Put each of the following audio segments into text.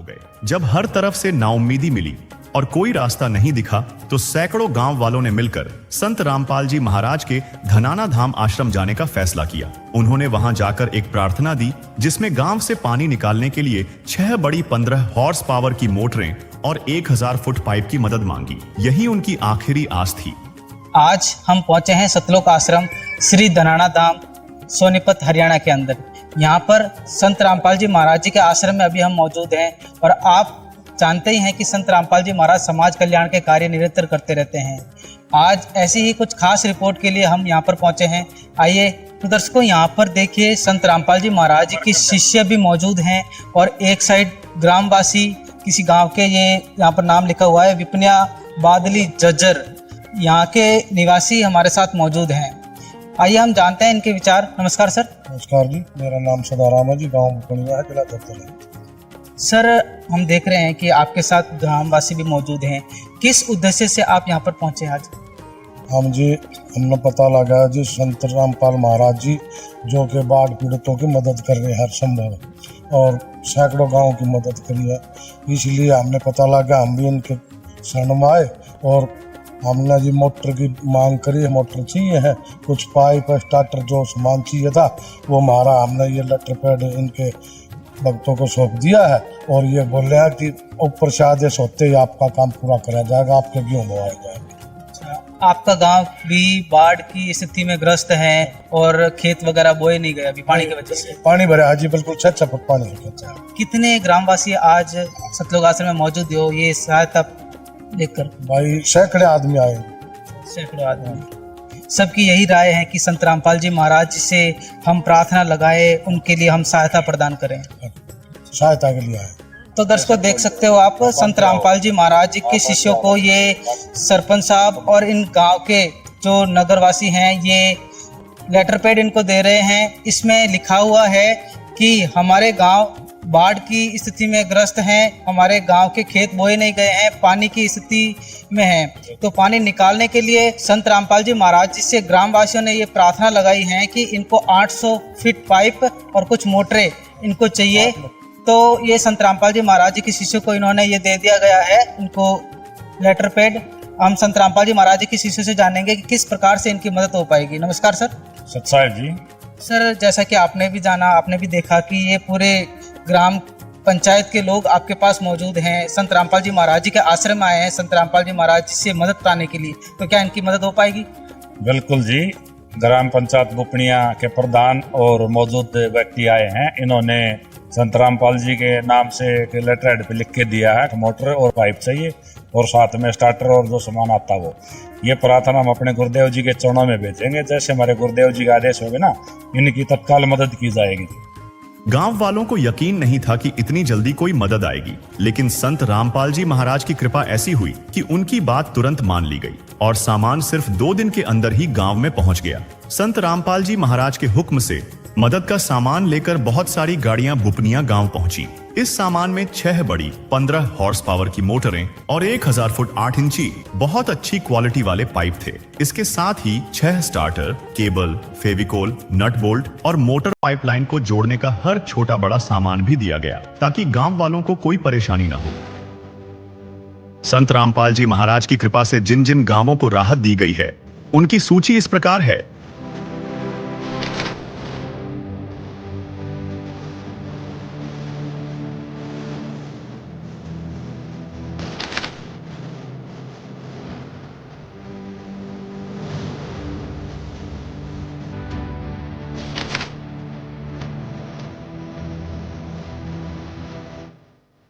हो गए। जब हर तरफ से नाउम्मीदी मिली और कोई रास्ता नहीं दिखा तो सैकड़ों गांव वालों ने मिलकर संत रामपाल जी महाराज के धनाना धाम आश्रम जाने का फैसला किया। उन्होंने वहां जाकर एक प्रार्थना दी जिसमें गांव से पानी निकालने के लिए 6 बड़ी 15 हॉर्स पावर की मोटरें और 1000 फुट पाइप की मदद मांगी। यही उनकी आखिरी आस थी। आज हम पहुंचे हैं सतलोक आश्रम श्री धनाना धाम सोनीपत हरियाणा के अंदर। यहाँ पर संत रामपाल जी महाराज जी के आश्रम में अभी हम मौजूद हैं और आप जानते ही हैं कि संत रामपाल जी महाराज समाज कल्याण के कार्य निरंतर करते रहते हैं। आज ऐसी ही कुछ खास रिपोर्ट के लिए हम यहाँ पर पहुंचे हैं। आइए तो दर्शकों, यहाँ पर देखिए संत रामपाल जी महाराज जी के शिष्य भी मौजूद हैं और एक साइड ग्रामवासी किसी गांव के, ये यहाँ पर नाम लिखा हुआ है विपनिया बादली जज्जर, यहाँ के निवासी हमारे साथ मौजूद हैं। आइए हम जानते हैं इनके विचार। नमस्कार सर। नमस्कार जी, मेरा नाम सदाराम है जी, गांव बुकनिया है, जिला दत्तल है। सर, हम देख रहे हैं कि आपके साथ ग्रामवासी भी मौजूद हैं। किस उद्देश्य से आप यहाँ पर पहुंचे आज? हमने पता लगा जी संत रामपाल महाराज जी जो कि बाढ़ पीड़ितों की मदद कर रहे हैं हर संभव, और सैकड़ों गाँव की मदद करी है। इसलिए हमने पता लगा, हम भी उनके शरण में आए और हमने जी मोटर की मांग करी है। मोटर चाहिए है, कुछ पाइप स्टार्टर जो सामान चाहिए था वो हमारा, हमने ये लेटर पैड इनके भक्तों को सौंप दिया है और ये बोल रहे हैं कि ऊपर से आदेश होते ही आपका काम पूरा करा जाएगा, आपके गेहूं बोए जाएंगे। आपका गांव भी बाढ़ की स्थिति में ग्रस्त है और खेत वगैरह बोए नहीं गए अभी पानी की वजह से? पानी भरा है जी, बिल्कुल 6 फुट पानी है। कितने ग्रामवासी आज सतलोक आश्रम में मौजूद हो ये सहायता लेकर? भाई सैकड़े आदमी आए। सैकड़ों आदमी। सबकी यही राय है कि संत रामपाल जी महाराज से हम प्रार्थना लगाए, उनके लिए हम सहायता प्रदान करें। सहायता के लिए आए। तो दर्शकों देख सकते हो आप, संत रामपाल जी महाराज जी के शिष्यों को ये सरपंच साहब और इन गांव के जो नगरवासी हैं ये लेटर पैड इनको दे रहे हैं। इसमें लिखा हुआ है कि हमारे गांव बाढ़ की स्थिति में ग्रस्त हैं, हमारे गांव के खेत बोए नहीं गए हैं, पानी की स्थिति में हैं। तो पानी निकालने के लिए संत रामपाल जी महाराज जी से ग्रामवासियों ने ये प्रार्थना लगाई है कि इनको 800 फीट पाइप और कुछ मोटरें इनको चाहिए। तो ये संत रामपाल जी महाराज जी के शिष्यों को इन्होंने ये दे दिया गया है, इनको लेटर पैड। हम संत रामपाल जी महाराज जी के शिष्यों से जानेंगे कि किस प्रकार से इनकी मदद हो पाएगी। नमस्कार सर। सत साहिब जी। सर, जैसा कि आपने भी जाना, आपने भी देखा कि ये पूरे ग्राम पंचायत के लोग आपके पास मौजूद हैं, संत रामपाल जी महाराज जी के आश्रम में आए हैं संत रामपाल जी महाराज जी से मदद पाने के लिए, तो क्या इनकी मदद हो पाएगी? बिल्कुल जी, ग्राम पंचायत बुकनिया के प्रधान और मौजूद व्यक्ति आए हैं। इन्होंने संत रामपाल जी के नाम से लेटर हेड पे लिख के दिया है कि मोटर और पाइप चाहिए और साथ में स्टार्टर और जो सामान आता वो। ये प्रार्थना हम अपने गुरुदेव जी के चरणों में भेजेंगे। जैसे हमारे गुरुदेव जी का आदेश होगा ना, इनकी तत्काल मदद की जाएगी। गांव वालों को यकीन नहीं था कि इतनी जल्दी कोई मदद आएगी, लेकिन संत रामपाल जी महाराज की कृपा ऐसी हुई कि उनकी बात तुरंत मान ली गई और सामान सिर्फ 2 दिन के अंदर ही गांव में पहुंच गया। संत रामपाल जी महाराज के हुक्म से मदद का सामान लेकर बहुत सारी गाड़ियां बुपनिया गांव पहुंची। इस सामान में 6 बड़ी 15 हॉर्स पावर की मोटरें और 1000 फुट 8 इंची बहुत अच्छी क्वालिटी वाले पाइप थे। इसके साथ ही 6 starter, cable, Fevicol, nut bolt और मोटर पाइपलाइन को जोड़ने का हर छोटा बड़ा सामान भी दिया गया ताकि गांव वालों को कोई परेशानी न हो। संत रामपाल जी महाराज की कृपा से जिन जिन गांवों को राहत दी गई है उनकी सूची इस प्रकार है।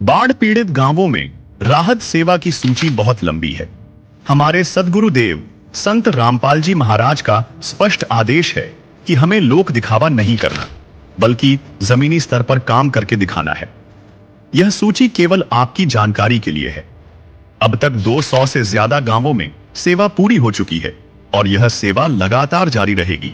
बाढ़ पीड़ित गांवों में राहत सेवा की सूची बहुत लंबी है। हमारे सद्गुरुदेव संत रामपाल जी महाराज का स्पष्ट आदेश है कि हमें लोक दिखावा नहीं करना, बल्कि जमीनी स्तर पर काम करके दिखाना है। यह सूची केवल आपकी जानकारी के लिए है। अब तक 200 से ज्यादा गांवों में सेवा पूरी हो चुकी है और यह सेवा लगातार जारी रहेगी।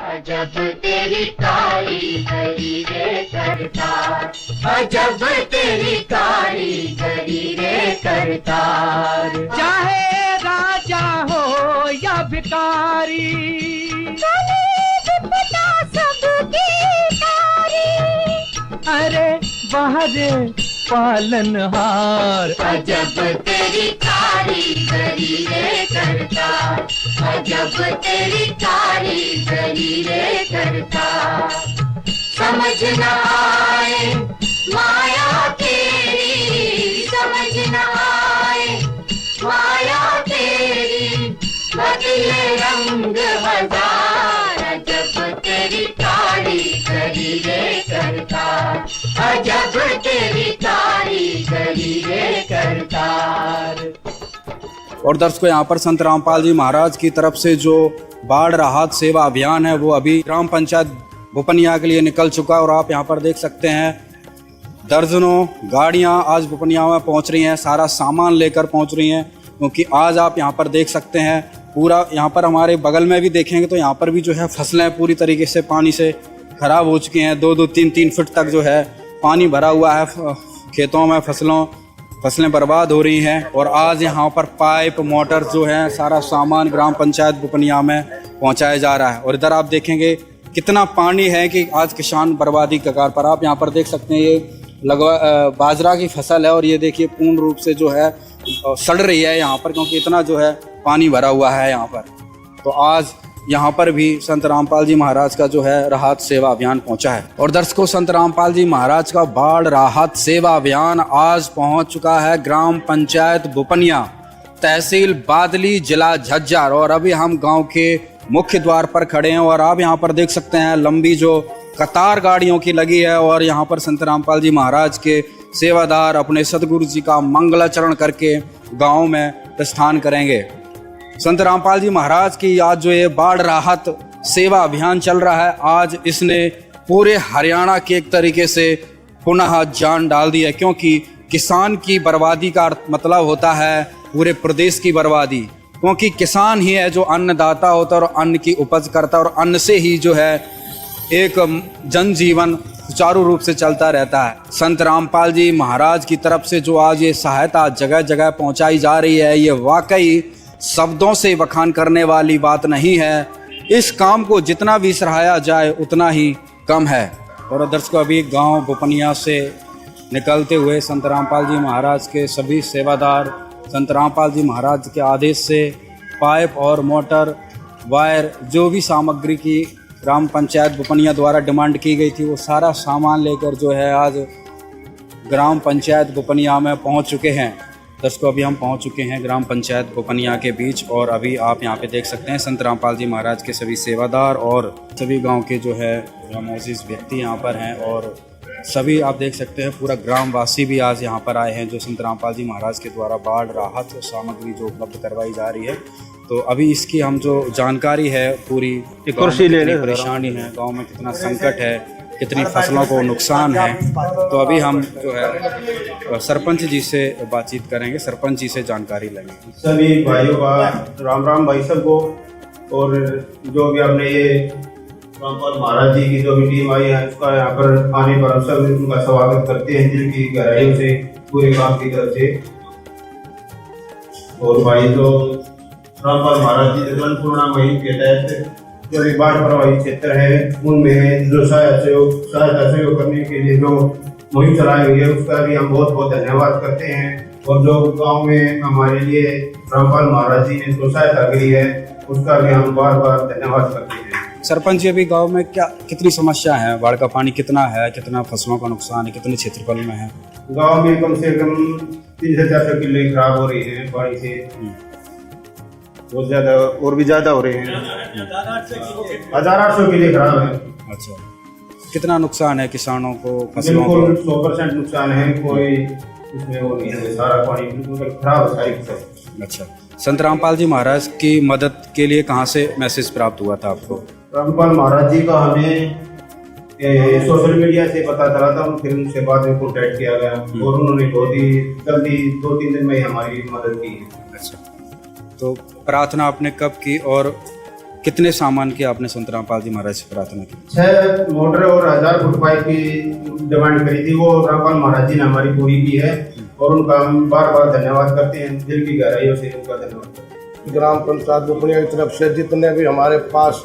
अजब तेरी कारीगरी रे करतार, अजब तेरी कारीगरी रे करतार। चाहे राजा हो या भिखारी, सबकी तारी, अरे बाहरे पालनहार। अजब तेरी कारीगरी रे करतार, अजब तेरी कारीगरी रे करतार। समझ न आए माया तेरी, समझ न आए माया तेरी, बदले रंग हजार। अजब तेरी कारीगरी रे करतार, अजब तेरी कारीगरी रे करतार। और दर्शकों, यहाँ पर संत रामपाल जी महाराज की तरफ से जो बाढ़ राहत सेवा अभियान है वो अभी ग्राम पंचायत बुपनिया के लिए निकल चुका है। और आप यहाँ पर देख सकते हैं दर्जनों गाड़ियाँ आज बुपनिया में पहुँच रही हैं, सारा सामान लेकर पहुँच रही हैं। क्योंकि आज आप यहाँ पर देख सकते हैं पूरा, यहाँ पर हमारे बगल में भी देखेंगे तो यहाँ पर भी जो है फसलें पूरी तरीके से पानी से खराब हो चुकी हैं। 2-2, 3-3 फीट तक जो है पानी भरा हुआ है खेतों में, फसलें बर्बाद हो रही हैं। और आज यहाँ पर पाइप मोटर जो है सारा सामान ग्राम पंचायत बुपनिया में पहुँचाया जा रहा है। और इधर आप देखेंगे कितना पानी है कि आज किसान बर्बादी कगार पर। आप यहाँ पर देख सकते हैं ये बाजरा की फसल है और ये देखिए पूर्ण रूप से जो है सड़ रही है यहाँ पर, क्योंकि इतना जो है पानी भरा हुआ है यहाँ पर। तो आज यहाँ पर भी संत रामपाल जी महाराज का जो है राहत सेवा अभियान पहुँचा है। और दर्शकों, संत रामपाल जी महाराज का बाढ़ राहत सेवा अभियान आज पहुँच चुका है ग्राम पंचायत बुपनिया, तहसील बादली, जिला झज्जर। और अभी हम गांव के मुख्य द्वार पर खड़े हैं और आप यहाँ पर देख सकते हैं लंबी जो कतार गाड़ियों की लगी है। और यहाँ पर संत रामपाल जी महाराज के सेवादार अपने सतगुरु जी का मंगलाचरण करके गांव में प्रस्थान करेंगे। संत रामपाल जी महाराज की आज जो ये बाढ़ राहत सेवा अभियान चल रहा है, आज इसने पूरे हरियाणा के एक तरीके से पुनः जान डाल दी है। क्योंकि किसान की बर्बादी का मतलब होता है पूरे प्रदेश की बर्बादी, क्योंकि किसान ही है जो अन्नदाता होता है और अन्न की उपज करता है और अन्न से ही जो है एक जनजीवन सुचारू रूप से चलता रहता है। संत रामपाल जी महाराज की तरफ से जो आज ये सहायता जगह जगह पहुंचाई जा रही है, ये वाकई शब्दों से बखान करने वाली बात नहीं है। इस काम को जितना भी सराहाया जाए उतना ही कम है। और दर्शकों, अभी गांव बुपनिया से निकलते हुए संत रामपाल जी महाराज के सभी सेवादार संत रामपाल जी महाराज के आदेश से पाइप और मोटर वायर जो भी सामग्री की ग्राम पंचायत बुपनिया द्वारा डिमांड की गई थी वो सारा सामान लेकर जो है आज ग्राम पंचायत बुपनिया में पहुंच चुके हैं। दर्शकों, अभी हम पहुंच चुके हैं ग्राम पंचायत बुपनिया के बीच और अभी आप यहां पे देख सकते हैं संत रामपाल जी महाराज के सभी सेवादार और सभी गांव के जो है मोअज़्ज़िज़ व्यक्ति यहां पर हैं। और सभी आप देख सकते हैं पूरा ग्रामवासी भी आज यहां पर आए हैं जो संत रामपाल जी महाराज के द्वारा बाढ़ राहत सामग्री जो उपलब्ध करवाई जा रही है। तो अभी इसकी हम जो जानकारी है पूरी, कितनी परेशानी है गांव में, कितना संकट है, कितनी फसलों को नुकसान है, तो अभी हम जो है सरपंच जी से बातचीत करेंगे, सरपंच जी से जानकारी लेंगे। सभी भाइयों का राम राम भाई सबको। और जो भी आपने ये रामपाल महाराज जी की जो भी टीम आई है उसका यहाँ पर आने पर हम सब उनका स्वागत करते हैं दिल की गहराइयों से पूरे गांव की तरफ से। और भाई जो रामपाल महाराज जी जगलनपूर्णा मुहिम के तहत जो भी बाढ़ प्रभावित क्षेत्र है उनमें जो सहायता सहयोग करने के लिए जो मुहिम चलाई हुई है उसका भी हम बहुत बहुत धन्यवाद करते हैं। और जो गांव में हमारे लिए रामपाल महाराज जी ने जो सहायता करी है उसका भी हम बार बार धन्यवाद करते हैं। सरपंच जी, अभी गांव में कितनी समस्या है, बाढ़ का पानी कितना है, कितना फसलों का नुकसान है, कितने क्षेत्रफल में है? गांव में कम से कम 3 से 400 किले खराब हो रही है बाढ़ से, बहुत ज्यादा और भी ज्यादा हो रहे हैं, 1800 किले खराब है। अच्छा, कितना नुकसान है किसानों को, फसलों को? 100% नुकसान है, कोई इसमें वो नहीं है, सारा पानी बिल्कुल खराब है सारी फसल। अच्छा, संत रामपाल जी महाराज की मदद के लिए कहाँ से मैसेज प्राप्त हुआ था आपको? रामपाल महाराज जी का हमें सोशल मीडिया से पता चला था, फिर उनसे बाद में कॉन्टैक्ट किया गया और उन्होंने बहुत ही जल्दी 2-3 दिन में हमारी मदद की है। अच्छा, तो प्रार्थना आपने कब की और कितने सामान की आपने संत रामपाल जी महाराज से प्रार्थना की? 6 मोटर और 1000 फुट पाइप की डिमांड करी थी, वो रामपाल महाराज जी ने हमारी पूरी की है और उनका हम बार बार धन्यवाद करते हैं, दिल की गहराइयों से उनका धन्यवाद। ग्राम पंचायत बुपनिया की तरफ से जितने भी हमारे पास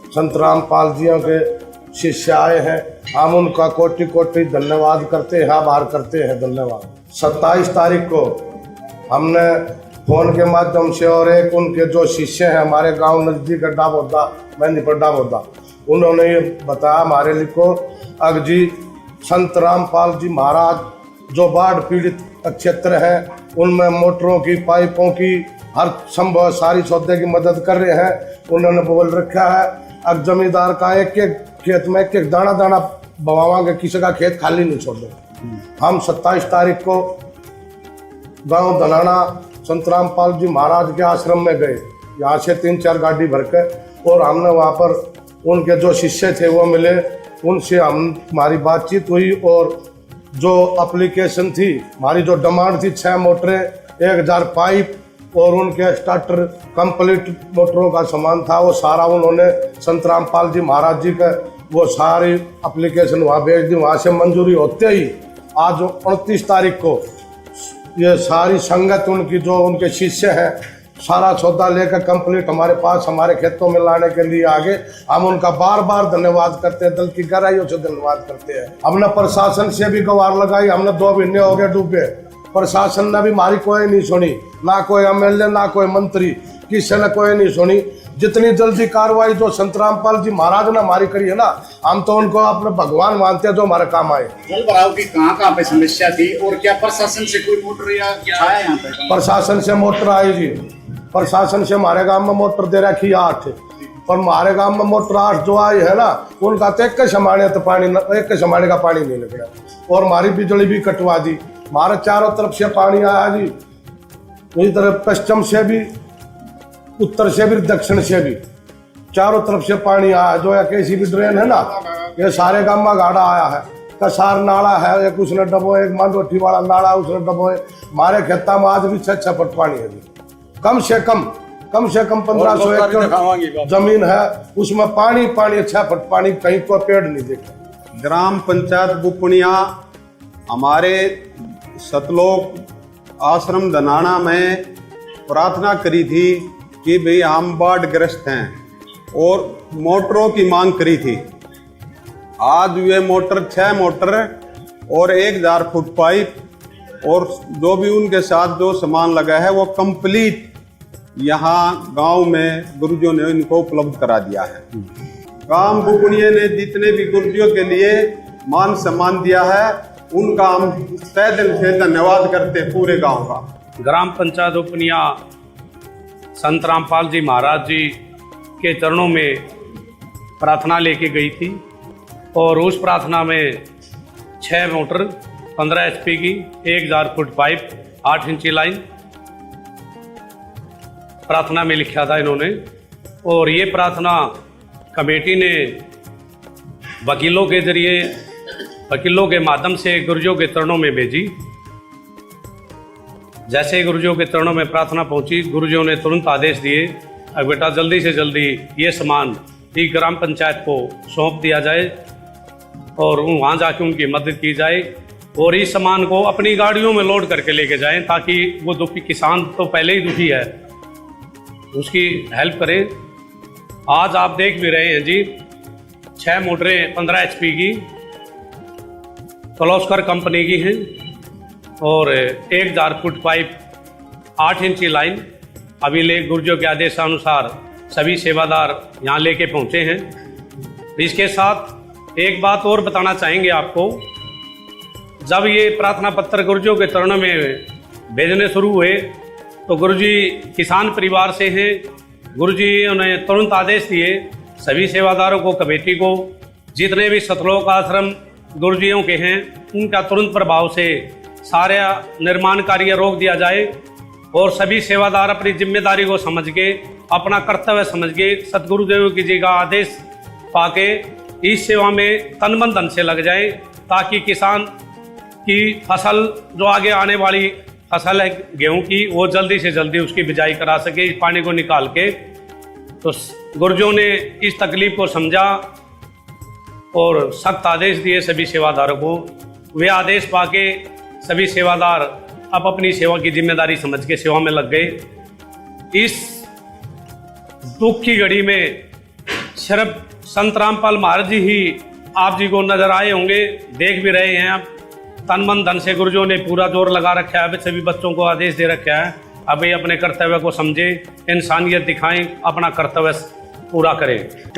संत रामपाल जी के शिष्य आए हैं, हम उनका कोटि कोटि धन्यवाद करते हैं, आभार करते हैं, धन्यवाद। 27 तारीख को हमने फोन के माध्यम से और एक उनके जो शिष्य हैं हमारे गांव नजदीक डाबोदा, मेहंदीपुर डाबोदा, उन्होंने ये बताया हमारे लिए को अग जी संत रामपाल जी महाराज जो बाढ़ पीड़ित क्षेत्र है उनमें मोटरों की, पाइपों की, हर संभव सारी सौदे की मदद कर रहे हैं। उन्होंने बोल रखा है अब जमींदार का एक एक खेत में एक एक दाना दाना बवावांगे, किसी का खेत खाली नहीं छोड़े। हम 27 तारीख को गांव धनाना संत रामपाल जी महाराज के आश्रम में गए, यहाँ से 3-4 गाड़ी भर के, और हमने वहाँ पर उनके जो शिष्य थे वो मिले, उनसे हमारी बातचीत हुई और जो एप्लीकेशन थी हमारी, जो डिमांड थी 6 मोटरें, 1000 पाइप और उनके स्टार्टर कंप्लीट मोटरों का सामान था, वो सारा उन्होंने संत रामपाल जी महाराज जी का वो सारी एप्लीकेशन वहाँ भेज दी। वहाँ से मंजूरी होते ही आज 29 तारीख को ये सारी संगत उनकी जो उनके शिष्य हैं सारा सौदा लेकर कंप्लीट हमारे पास हमारे खेतों में लाने के लिए आगे। हम उनका बार बार धन्यवाद करते हैं, दिल की गहराइयों से धन्यवाद करते हैं। हमने प्रशासन से भी गुहार लगाई, हमने 2 महीने हो गए डूबे, प्रशासन ने भी हमारी कोई नहीं सुनी, ना कोई एमएलए ना कोई मंत्री, किसी ने कोई नहीं सुनी। जितनी जल्दी कार्रवाई जो संत रामपाल जी महाराज ने हमारी करी है ना, हम तो उनको अपने भगवान मानते हैं जो हमारे काम आए। जल भराव की कहाँ पे समस्या थी और क्या प्रशासन से कोई मोटर या क्या आया यहाँ पे? प्रशासन से मोटर आई जी, प्रशासन से हमारे गांव में मोटर दे रखी 8, पर हमारे गांव में मोटर 8 जो आई है ना उनका तो एक समाने तो पानी, एक समाने का पानी नहीं निकला, और हमारी बिजली भी कटवा दी। हमारे चारों तरफ से पानी आया जी, इधर पश्चिम से भी, उत्तर से भी, दक्षिण से भी, चारों तरफ से पानी आया। जो एक ऐसी भी ड्रेन है ना, ये सारे गांव में गाड़ा आया है, कसार नाला है, एक उसने डबोए, एक मांडोठी वाला नाला उसने डबोए। हमारे खेता में आज भी 6 फुट पानी है जी, कम से कम 1500 एकड़ जमीन है, उसमें पानी पानी, 6 फुट पानी, कहीं को पेड़ नहीं देखा। ग्राम पंचायत बुपनिया हमारे सतलोक आश्रम धनाना में प्रार्थना करी थी कि भाई हम बाढ़ ग्रस्त हैं और मोटरों की मांग करी थी। आज ये मोटर 6 मोटर और 1000 फुट पाइप और जो भी उनके साथ जो सामान लगा है वो कंप्लीट यहाँ गांव में गुरुजियों ने इनको उपलब्ध करा दिया है। काम बुपनिया ने जितने भी गुरुजियों के लिए मान सम्मान दिया है उनका हम तहे दिल से धन्यवाद करते हैं पूरे गांव का। ग्राम पंचायत बुपनिया संत रामपाल जी महाराज जी के चरणों में प्रार्थना लेके गई थी और उस प्रार्थना में 6 मोटर 15 HP की 1000 फुट पाइप 8 इंची लाइन प्रार्थना में लिखा था इन्होंने। और ये प्रार्थना कमेटी ने वकीलों के जरिए, वकीलों के माध्यम से गुरुजियों के चरणों में भेजी। जैसे ही गुरुजियों के चरणों में प्रार्थना पहुंची, गुरुजियों ने तुरंत आदेश दिए अब बेटा जल्दी से जल्दी ये सामान ही ग्राम पंचायत को सौंप दिया जाए और वहाँ जाके उनकी मदद की जाए और इस सामान को अपनी गाड़ियों में लोड करके लेके जाएं ताकि वो दुखी किसान तो पहले ही दुखी है उसकी हेल्प करें। आज आप देख भी रहे हैं जी 6 मोटरें 15 HP की कलौस्कर कंपनी की हैं और 1000 फुट पाइप 8 इंची लाइन अभी ले गुरुजियों के आदेशानुसार सभी सेवादार यहाँ लेके पहुँचे हैं। इसके साथ एक बात और बताना चाहेंगे आपको, जब ये प्रार्थना पत्र गुरुजियों के चरणों में भेजने शुरू हुए तो गुरुजी किसान परिवार से हैं। गुरुजी ने तुरंत आदेश दिए सभी सेवादारों को, कमेटी को, जितने भी सतलोक आश्रम गुरुजियों के हैं उनका तुरंत प्रभाव से सारा निर्माण कार्य रोक दिया जाए और सभी सेवादार अपनी जिम्मेदारी को समझ के, अपना कर्तव्य समझ के सतगुरुदेव की जी का आदेश पाके इस सेवा में तन मन धन से लग जाए ताकि किसान की फसल जो आगे आने वाली फसल है गेहूं की वो जल्दी से जल्दी उसकी बिजाई करा सके इस पानी को निकाल के। तो गुरुजियों ने इस तकलीफ को समझा और सख्त आदेश दिए सभी सेवादारों को। वे आदेश पाके सभी सेवादार अब अपनी सेवा की जिम्मेदारी समझ के सेवा में लग गए। इस दुख की घड़ी में सिर्फ संत रामपाल महाराज जी ही आप जी को नजर आए होंगे, देख भी रहे हैं। अब तन मन धन से गुरुजों ने पूरा जोर लगा रखा है, सभी बच्चों को आदेश दे रखा है अभी अपने कर्तव्य को समझे, इंसानियत दिखाएं, अपना कर्तव्य पूरा करें।